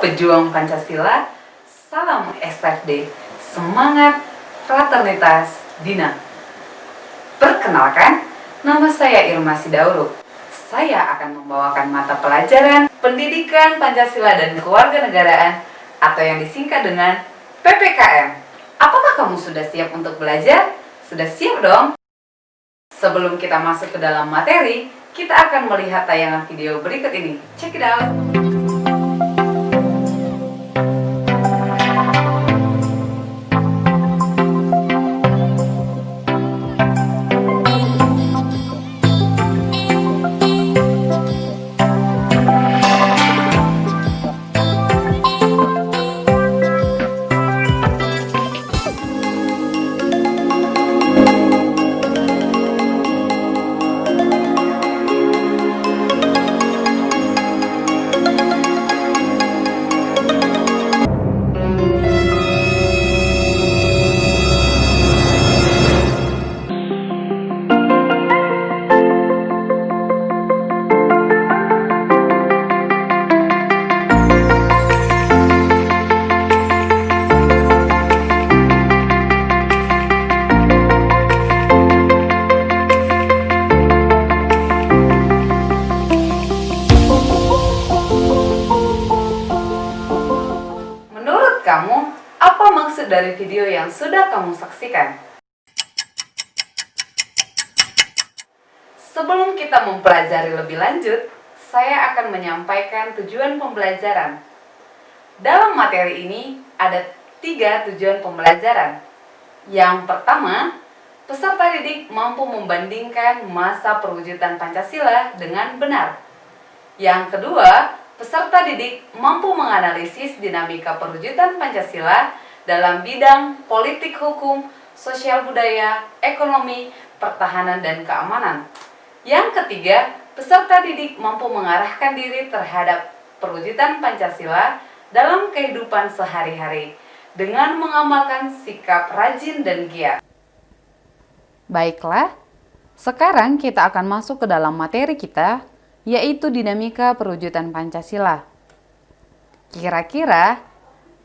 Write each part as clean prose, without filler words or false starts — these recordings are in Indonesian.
pejuang Pancasila, salam SFD, semangat fraternitas Dina. Perkenalkan, nama saya Irma Sidauruk. Saya akan membawakan mata pelajaran Pendidikan Pancasila dan Kewarganegaraan atau yang disingkat dengan PPKM. Apakah kamu sudah siap untuk belajar? Sudah siap dong? Sebelum kita masuk ke dalam materi, kita akan melihat tayangan video berikut ini. Check it out! Kamu, apa maksud dari video yang sudah kamu saksikan? Sebelum kita mempelajari lebih lanjut, saya akan menyampaikan tujuan pembelajaran. Dalam materi ini ada 3 tujuan pembelajaran. Yang pertama, peserta didik mampu membandingkan masa perwujudan Pancasila dengan benar. Yang kedua, peserta didik mampu menganalisis dinamika perwujudan Pancasila dalam bidang politik hukum, sosial budaya, ekonomi, pertahanan, dan keamanan. Yang ketiga, peserta didik mampu mengarahkan diri terhadap perwujudan Pancasila dalam kehidupan sehari-hari dengan mengamalkan sikap rajin dan giat. Baiklah, sekarang kita akan masuk ke dalam materi kita, yaitu dinamika perwujudan Pancasila. Kira-kira,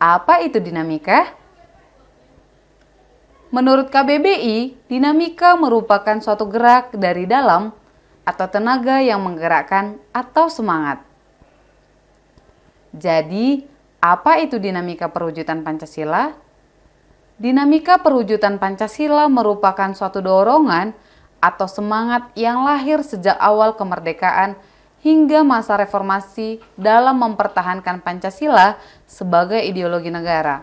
apa itu dinamika? Menurut KBBI, dinamika merupakan suatu gerak dari dalam atau tenaga yang menggerakkan atau semangat. Jadi, apa itu dinamika perwujudan Pancasila? Dinamika perwujudan Pancasila merupakan suatu dorongan atau semangat yang lahir sejak awal kemerdekaan hingga masa reformasi dalam mempertahankan Pancasila sebagai ideologi negara.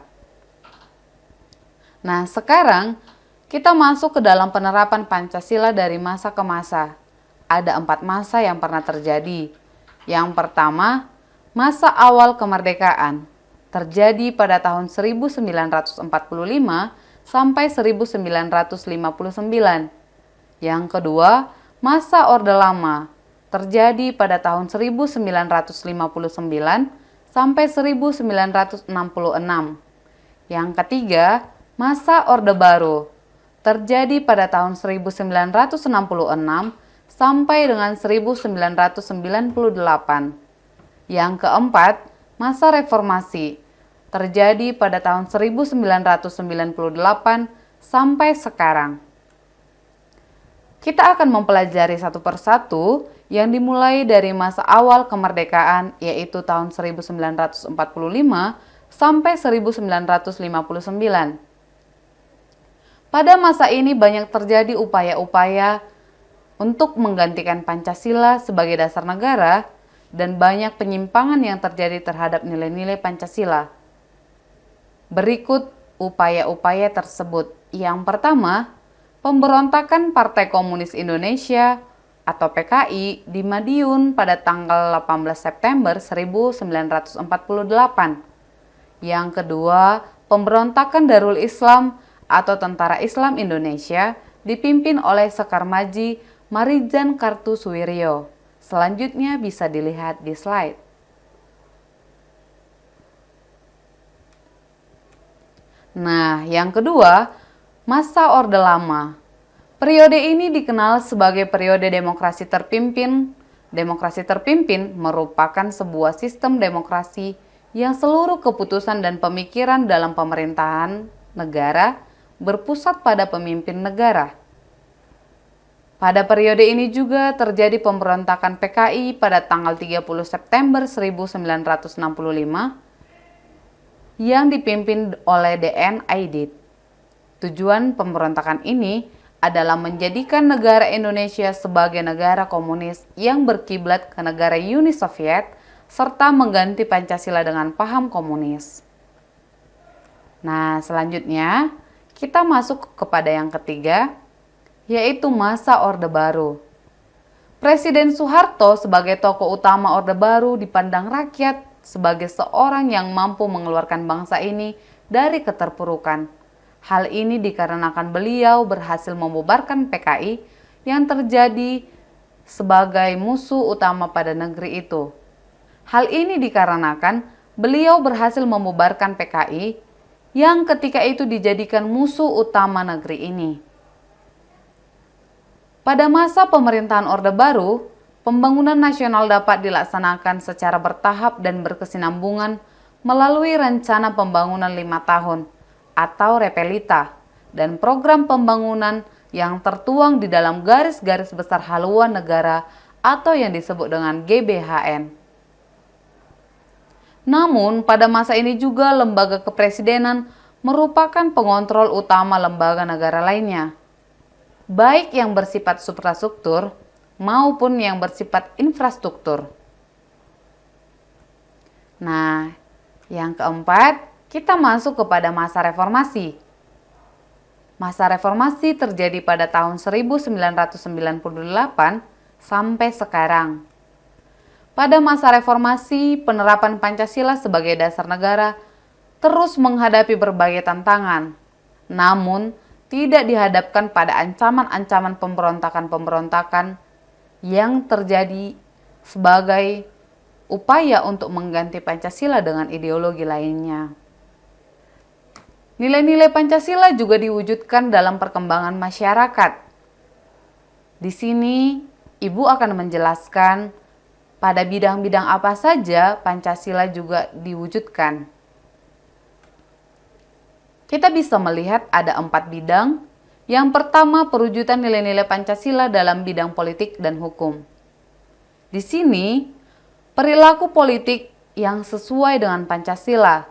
Nah, sekarang kita masuk ke dalam penerapan Pancasila dari masa ke masa. Ada 4 masa yang pernah terjadi. Yang pertama, masa awal kemerdekaan, terjadi pada tahun 1945 sampai 1959. Yang kedua, masa Orde Lama, terjadi pada tahun 1959 sampai 1966. Yang ketiga, masa Orde Baru, terjadi pada tahun 1966 sampai dengan 1998. Yang keempat, masa Reformasi, terjadi pada tahun 1998 sampai sekarang. Kita akan mempelajari satu persatu yang dimulai dari masa awal kemerdekaan, yaitu tahun 1945 sampai 1959. Pada masa ini banyak terjadi upaya-upaya untuk menggantikan Pancasila sebagai dasar negara dan banyak penyimpangan yang terjadi terhadap nilai-nilai Pancasila. Berikut upaya-upaya tersebut. Yang pertama, pemberontakan Partai Komunis Indonesia atau PKI di Madiun pada tanggal 18 September 1948. Yang kedua, pemberontakan Darul Islam atau Tentara Islam Indonesia dipimpin oleh Sekar Maji Marijan Kartosuwiryo. Selanjutnya bisa dilihat di slide. Nah, yang kedua, masa Orde Lama. Periode ini dikenal sebagai periode demokrasi terpimpin. Demokrasi terpimpin merupakan sebuah sistem demokrasi yang seluruh keputusan dan pemikiran dalam pemerintahan negara berpusat pada pemimpin negara. Pada periode ini juga terjadi pemberontakan PKI pada tanggal 30 September 1965 yang dipimpin oleh DN Aidit. Tujuan pemberontakan ini adalah menjadikan negara Indonesia sebagai negara komunis yang berkiblat ke negara Uni Soviet serta mengganti Pancasila dengan paham komunis. Nah, selanjutnya kita masuk kepada yang ketiga, yaitu masa Orde Baru. Presiden Soeharto sebagai tokoh utama Orde Baru dipandang rakyat sebagai seorang yang mampu mengeluarkan bangsa ini dari keterpurukan. Hal ini dikarenakan beliau berhasil membubarkan PKI yang terjadi sebagai musuh utama pada negeri itu. Hal ini dikarenakan beliau berhasil membubarkan PKI yang ketika itu dijadikan musuh utama negeri ini. Pada masa pemerintahan Orde Baru, pembangunan nasional dapat dilaksanakan secara bertahap dan berkesinambungan melalui Rencana Pembangunan 5 Tahun atau Repelita dan program pembangunan yang tertuang di dalam garis-garis besar haluan negara atau yang disebut dengan GBHN. Namun, pada masa ini juga lembaga kepresidenan merupakan pengontrol utama lembaga negara lainnya, baik yang bersifat suprastruktur maupun yang bersifat infrastruktur. Nah, yang keempat, kita masuk kepada masa reformasi. Masa reformasi terjadi pada tahun 1998 sampai sekarang. Pada masa reformasi, penerapan Pancasila sebagai dasar negara terus menghadapi berbagai tantangan. Namun, tidak dihadapkan pada ancaman-ancaman pemberontakan-pemberontakan yang terjadi sebagai upaya untuk mengganti Pancasila dengan ideologi lainnya. Nilai-nilai Pancasila juga diwujudkan dalam perkembangan masyarakat. Di sini, Ibu akan menjelaskan pada bidang-bidang apa saja Pancasila juga diwujudkan. Kita bisa melihat ada 4 bidang. Yang pertama, perwujudan nilai-nilai Pancasila dalam bidang politik dan hukum. Di sini, perilaku politik yang sesuai dengan Pancasila.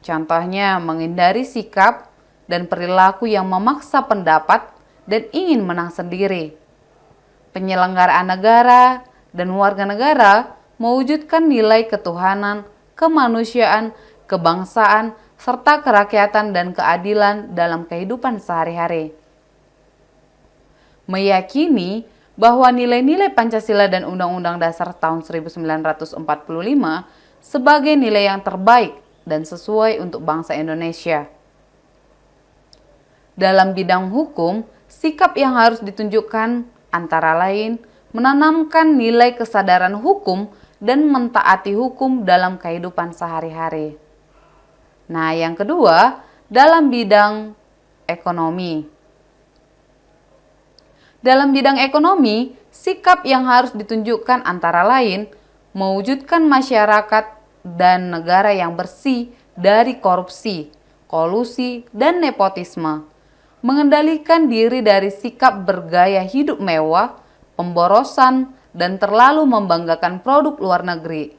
Contohnya, menghindari sikap dan perilaku yang memaksa pendapat dan ingin menang sendiri. Penyelenggaraan negara dan warga negara mewujudkan nilai ketuhanan, kemanusiaan, kebangsaan, serta kerakyatan dan keadilan dalam kehidupan sehari-hari. Meyakini bahwa nilai-nilai Pancasila dan Undang-Undang Dasar tahun 1945 sebagai nilai yang terbaik dan sesuai untuk bangsa Indonesia. Dalam bidang hukum, sikap yang harus ditunjukkan antara lain menanamkan nilai kesadaran hukum dan mentaati hukum dalam kehidupan sehari-hari. Nah, yang kedua, dalam bidang ekonomi. Dalam bidang ekonomi, sikap yang harus ditunjukkan antara lain mewujudkan masyarakat dan negara yang bersih dari korupsi, kolusi, dan nepotisme, mengendalikan diri dari sikap bergaya hidup mewah, pemborosan, dan terlalu membanggakan produk luar negeri,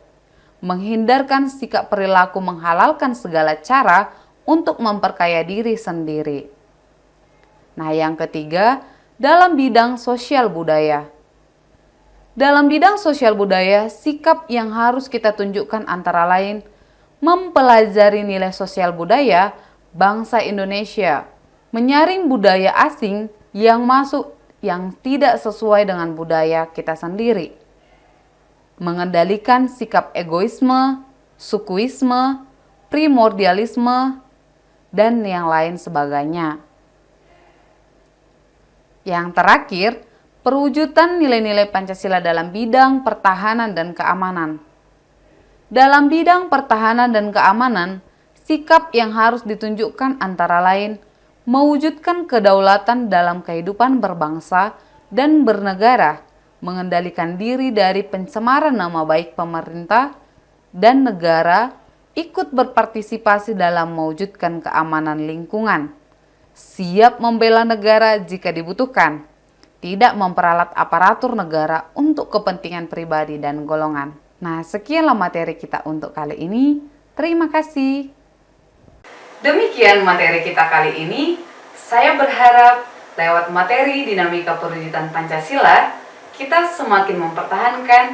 menghindarkan sikap perilaku menghalalkan segala cara untuk memperkaya diri sendiri. Nah, yang ketiga, dalam bidang sosial budaya. Dalam bidang sosial budaya, sikap yang harus kita tunjukkan antara lain mempelajari nilai sosial budaya bangsa Indonesia, menyaring budaya asing yang masuk yang tidak sesuai dengan budaya kita sendiri, mengendalikan sikap egoisme, sukuisme, primordialisme, dan yang lain sebagainya. Yang terakhir, perwujudan nilai-nilai Pancasila dalam bidang pertahanan dan keamanan. Dalam bidang pertahanan dan keamanan, sikap yang harus ditunjukkan antara lain mewujudkan kedaulatan dalam kehidupan berbangsa dan bernegara, mengendalikan diri dari pencemaran nama baik pemerintah dan negara ikut berpartisipasi dalam mewujudkan keamanan lingkungan, siap membela negara jika dibutuhkan, tidak memperalat aparatur negara untuk kepentingan pribadi dan golongan. Nah, sekianlah materi kita untuk kali ini. Terima kasih. Demikian materi kita kali ini. Saya berharap lewat materi dinamika perwujudan Pancasila, kita semakin mempertahankan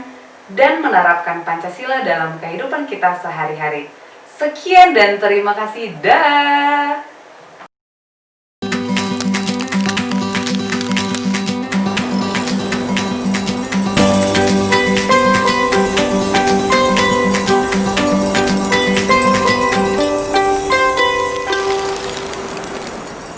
dan menerapkan Pancasila dalam kehidupan kita sehari-hari. Sekian dan terima kasih. Dah.